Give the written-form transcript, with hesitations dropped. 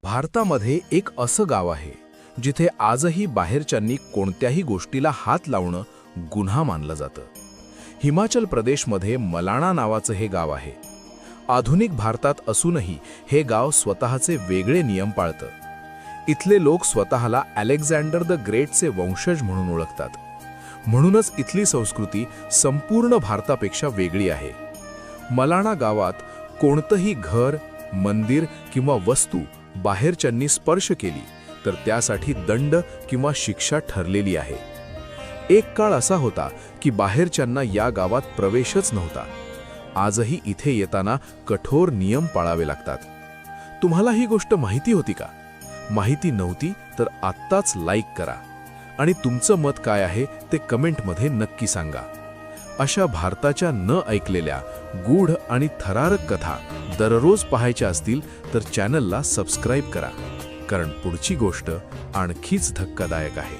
भारतामध्ये एक असं गाव आहे जिथे आजही बाहेरच्यांनी कोणत्याही गोष्टीला हात लावणं गुन्हा मानलं जातं. हिमाचल प्रदेशमध्ये मलाणा नावाचं हे गाव आहे. आधुनिक भारतात असूनही हे गाव स्वतःचे वेगळे नियम पाळतं. इथले लोक स्वतःला अलेक्झांडर द ग्रेटचे वंशज म्हणून ओळखतात. म्हणूनच इथली संस्कृती संपूर्ण भारतापेक्षा वेगळी आहे. मलाणा गावात कोणतंही घर, मंदिर किंवा वस्तू बाहेरच्यांनी स्पर्श केली तर त्यासाठी दंड किंवा शिक्षा ठरलेली आहे. एक काळ असा होता की बाहेरच्यांना या गावात प्रवेशच नव्हता. आजही इथे येताना कठोर नियम पाळावे लागतात. तुम्हाला ही गोष्ट माहिती होती का? माहिती नव्हती तर आत्ताच लाईक करा आणि तुमचं मत काय आहे ते कमेंटमध्ये नक्की सांगा. अशा भारताच्या न ऐकलेल्या गूढ आणि थरारक कथा दररोज पाहायच्या असतील तर चॅनलला सबस्क्राईब करा, कारण पुढची गोष्ट आणखीच धक्कादायक आहे.